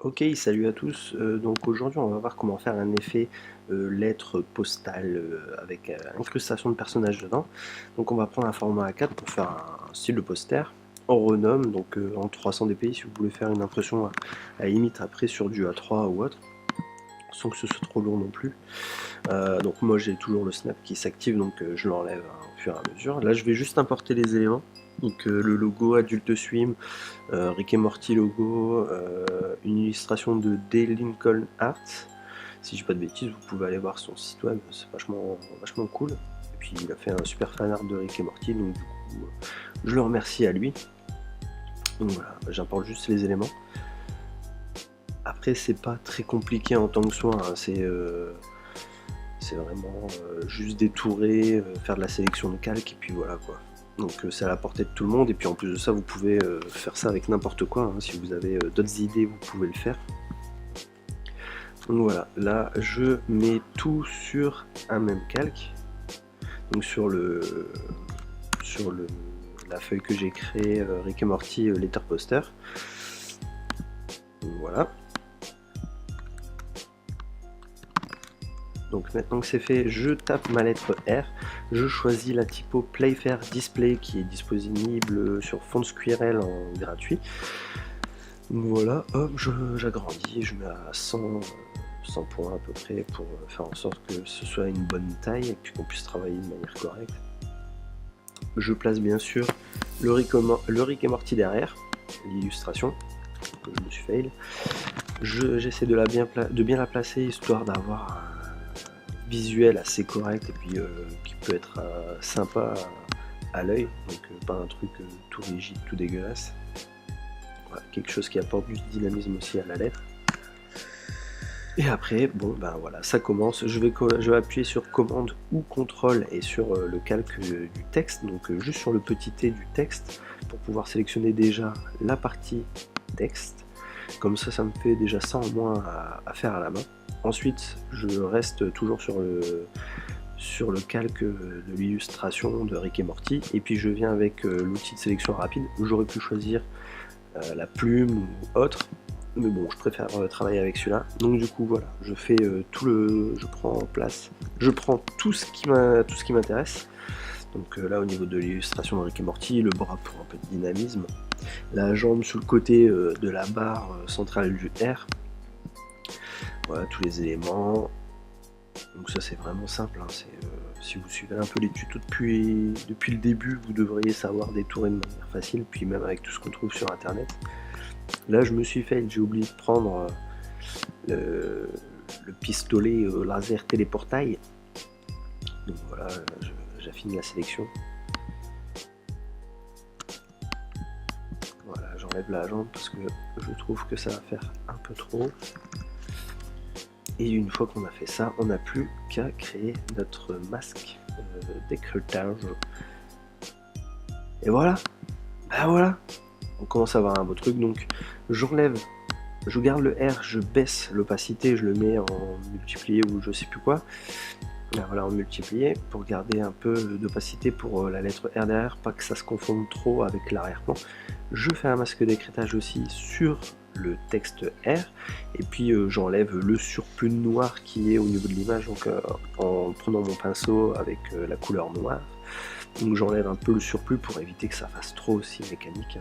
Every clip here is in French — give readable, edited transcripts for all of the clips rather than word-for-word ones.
Ok, salut à tous. Donc aujourd'hui, on va voir comment faire un effet lettre postale avec incrustation de personnages dedans. Donc on va prendre un format A4 pour faire un style de poster. On renomme donc en 300 dpi si vous voulez faire une impression à la limite après sur du A3 ou autre, sans que ce soit trop lourd non plus. Donc moi j'ai toujours le snap qui s'active, donc je l'enlève au fur et à mesure. Là je vais juste importer les éléments. Donc le logo Adult Swim, Rick et Morty logo, une illustration de D. Lincoln Art. Si je dis pas de bêtises, vous pouvez aller voir son site web, c'est vachement cool. Et puis il a fait un super fan art de Rick et Morty, donc du coup je le remercie à lui. Donc voilà, j'importe juste les éléments. Après c'est pas très compliqué en tant que soi, hein. C'est vraiment juste détourer, faire de la sélection de calque et puis voilà quoi. Donc c'est à la portée de tout le monde, et puis en plus de ça vous pouvez faire ça avec n'importe quoi, hein. Si vous avez d'autres idées vous pouvez le faire. Donc voilà, là je mets tout sur un même calque, donc sur la feuille que j'ai créée Rick et Morty Letter Poster. Donc voilà. Donc maintenant que c'est fait, je tape ma lettre R, je choisis la typo Playfair Display qui est disponible sur Font Squirrel en gratuit. Donc voilà, hop, j'agrandis, je mets à 100 points à peu près pour faire en sorte que ce soit une bonne taille et puis qu'on puisse travailler de manière correcte. Je place bien sûr le Rick et Morty derrière, l'illustration, que je me suis fail. J'essaie de bien la placer histoire d'avoir un visuel assez correct et puis qui peut être sympa à l'œil, donc pas un truc tout rigide, tout dégueulasse. Voilà, quelque chose qui apporte du dynamisme aussi à la lettre. Et après, bon ben voilà, ça commence. Je vais appuyer sur commande ou contrôle et sur le calque du texte, donc juste sur le petit T du texte pour pouvoir sélectionner déjà la partie texte. Comme ça me fait déjà ça en moins à faire à la main. Ensuite, je reste toujours sur le calque de l'illustration de Rick et Morty, et puis je viens avec l'outil de sélection rapide où j'aurais pu choisir la plume ou autre, mais bon je préfère travailler avec celui-là. Donc du coup voilà, je fais je prends tout ce qui m'intéresse. Donc là au niveau de l'illustration de Rick et Morty, le bras pour un peu de dynamisme, la jambe sur le côté de la barre centrale du R, voilà tous les éléments. Donc ça c'est vraiment simple, hein. Si vous suivez un peu les tutos depuis le début, vous devriez savoir détourer de manière facile, puis même avec tout ce qu'on trouve sur internet. Là je me suis fait, j'ai oublié de prendre le pistolet laser téléportail. Donc voilà, j'affine la sélection. Voilà, j'enlève la jambe parce que je trouve que ça va faire un peu trop. Et une fois qu'on a fait ça, on n'a plus qu'à créer notre masque d'écrêtage. Et voilà, bah voilà, on commence à avoir un beau truc. Donc j'enlève, je garde le R, je baisse l'opacité, je le mets en multiplié ou je sais plus quoi. Là, voilà, en multiplié pour garder un peu d'opacité pour la lettre R derrière, pas que ça se confonde trop avec l'arrière-plan. Je fais un masque d'écrêtage aussi sur le texte R, et puis j'enlève le surplus noir qui est au niveau de l'image, donc en prenant mon pinceau avec la couleur noire. Donc j'enlève un peu le surplus pour éviter que ça fasse trop aussi mécanique.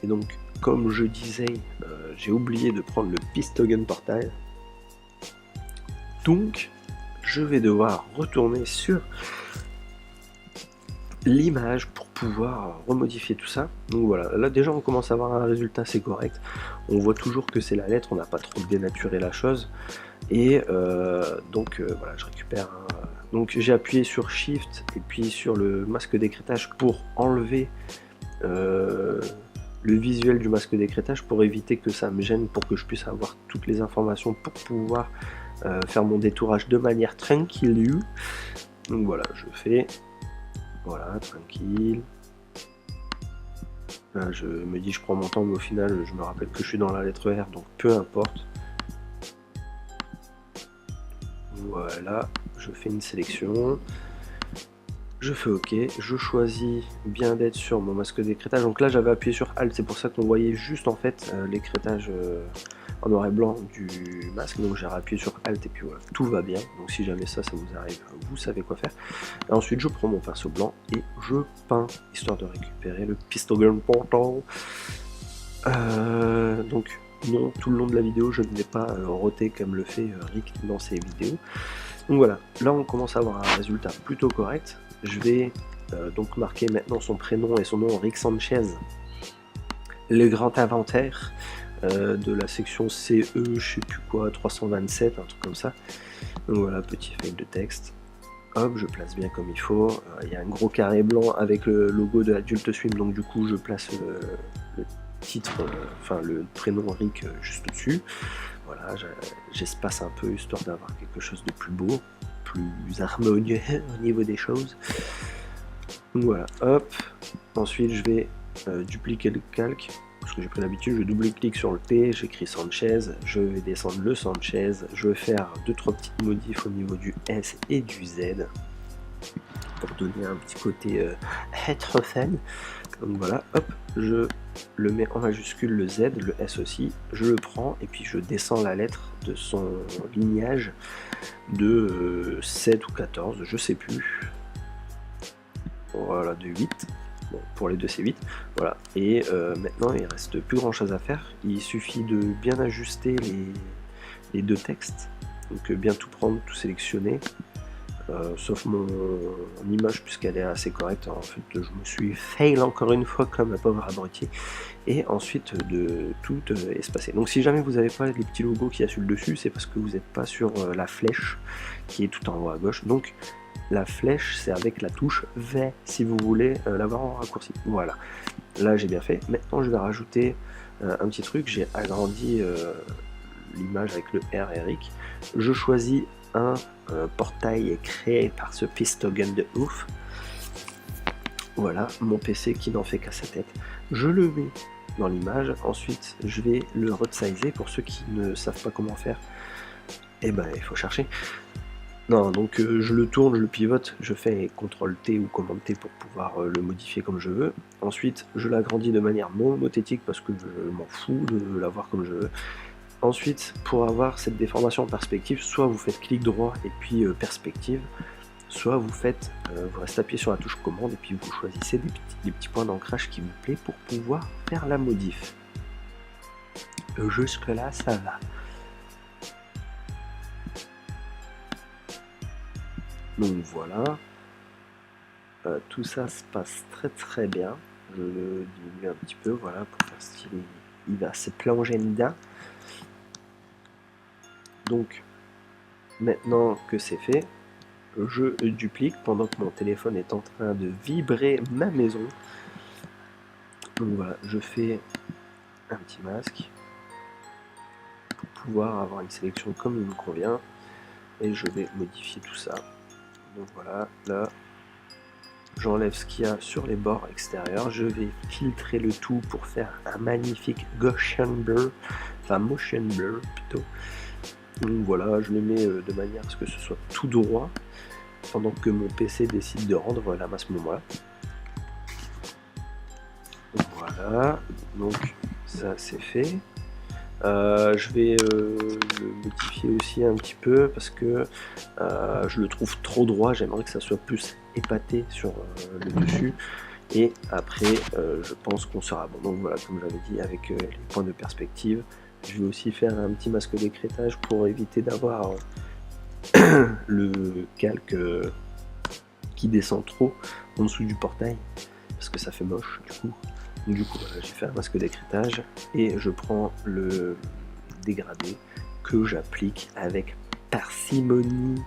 Et donc comme je disais, j'ai oublié de prendre le Pistogen Portal. Donc je vais devoir retourner sur l'image pour pouvoir remodifier tout ça. Donc voilà, là déjà on commence à avoir un résultat assez correct. On voit toujours que c'est la lettre, on n'a pas trop dénaturé la chose. Et donc voilà, je récupère donc j'ai appuyé sur Shift et puis sur le masque d'écrêtage pour enlever le visuel du masque d'écrêtage, pour éviter que ça me gêne, pour que je puisse avoir toutes les informations pour pouvoir faire mon détourage de manière tranquille. Donc voilà, je fais voilà, tranquille. Là, je me dis je prends mon temps, mais au final je me rappelle que je suis dans la lettre R, donc peu importe. Voilà, je fais une sélection. Je fais OK, je choisis bien d'être sur mon masque d'écrêtage. Donc là j'avais appuyé sur Alt, c'est pour ça qu'on voyait juste en fait l'écrêtage en noir et blanc du masque. Donc j'ai appuyé sur Alt et puis voilà, tout va bien. Donc si jamais ça vous arrive, vous savez quoi faire. Et ensuite je prends mon pinceau blanc et je peins, histoire de récupérer le Pistogun Portal. Donc non, tout le long de la vidéo je ne vais pas roter comme le fait Rick dans ses vidéos. Donc voilà, là on commence à avoir un résultat plutôt correct. Je vais donc marquer maintenant son prénom et son nom, Rick Sanchez, le grand inventaire de la section CE, je sais plus quoi, 327, un truc comme ça. Donc voilà, petit feuille de texte. Hop, je place bien comme il faut. Il y a un gros carré blanc avec le logo de Adult Swim, donc du coup je place le titre, enfin le prénom Rick juste au-dessus. Voilà, j'espace un peu histoire d'avoir quelque chose de plus beau, plus harmonieux au niveau des choses. Donc voilà, hop. Ensuite, je vais dupliquer le calque, parce que j'ai pris l'habitude, je double-clique sur le T, j'écris Sanchez, je vais descendre le Sanchez, je vais faire 2-3 petites modifs au niveau du S et du Z, pour donner un petit côté être fun. Donc voilà, hop, je le mets en majuscule, le Z, le S aussi, je le prends et puis je descends la lettre de son lignage de 7 ou 14, je sais plus. Voilà, de 8. Bon, pour les deux c'est 8. Voilà, et maintenant il reste plus grand chose à faire. Il suffit de bien ajuster les deux textes. Donc bien tout prendre, tout sélectionner. Sauf mon image puisqu'elle est assez correcte. En fait je me suis fail encore une fois comme un pauvre abruti, et ensuite de tout espacer. Donc si jamais vous n'avez pas les petits logos qu'il y a sur le dessus, c'est parce que vous n'êtes pas sur la flèche qui est tout en haut à gauche. Donc la flèche c'est avec la touche V si vous voulez l'avoir en raccourci. Voilà, là j'ai bien fait. Maintenant je vais rajouter un petit truc, j'ai agrandi l'image avec le R Eric. Je choisis un portail créé par ce Pistogun de ouf. Voilà, mon PC qui n'en fait qu'à sa tête. Je le mets dans l'image, ensuite je vais le resizer. Pour ceux qui ne savent pas comment faire, et ben il faut chercher. Non, donc je le tourne, je le pivote, je fais CTRL T ou commande T pour pouvoir le modifier comme je veux. Ensuite je l'agrandis de manière monothétique parce que je m'en fous de l'avoir comme je veux. Ensuite, pour avoir cette déformation en perspective, soit vous faites clic droit et puis perspective, soit vous faites, vous restez appuyé sur la touche commande et puis vous choisissez des petits points d'ancrage qui vous plaît pour pouvoir faire la modif. Jusque là, ça va. Donc voilà, tout ça se passe très bien. Je le diminue un petit peu, voilà, pour faire style, il va se plonger dedans. Donc, maintenant que c'est fait, je duplique pendant que mon téléphone est en train de vibrer ma maison. Donc voilà, je fais un petit masque pour pouvoir avoir une sélection comme il me convient. Et je vais modifier tout ça. Donc voilà, là, j'enlève ce qu'il y a sur les bords extérieurs. Je vais filtrer le tout pour faire un magnifique Gaussian blur, enfin motion blur plutôt. Donc voilà, je le mets de manière à ce que ce soit tout droit, pendant que mon PC décide de rendre la masse moment-là. Voilà, donc ça c'est fait. Je vais le modifier aussi un petit peu parce que je le trouve trop droit, j'aimerais que ça soit plus épaté sur le dessus. Et après, je pense qu'on sera bon. Donc voilà, comme j'avais dit, avec les points de perspective. Je vais aussi faire un petit masque d'écrêtage pour éviter d'avoir le calque qui descend trop en dessous du portail, parce que ça fait moche du coup. Donc, du coup, voilà, j'ai fait un masque d'écrêtage et je prends le dégradé que j'applique avec parcimonie.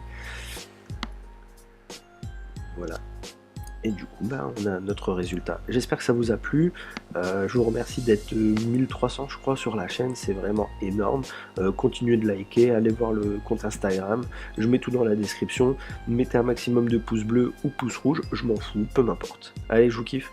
Voilà. Et du coup, bah, on a notre résultat. J'espère que ça vous a plu. Je vous remercie d'être 1300, je crois, sur la chaîne. C'est vraiment énorme. Continuez de liker, allez voir le compte Instagram. Je mets tout dans la description. Mettez un maximum de pouces bleus ou pouces rouges. Je m'en fous, peu m'importe. Allez, je vous kiffe.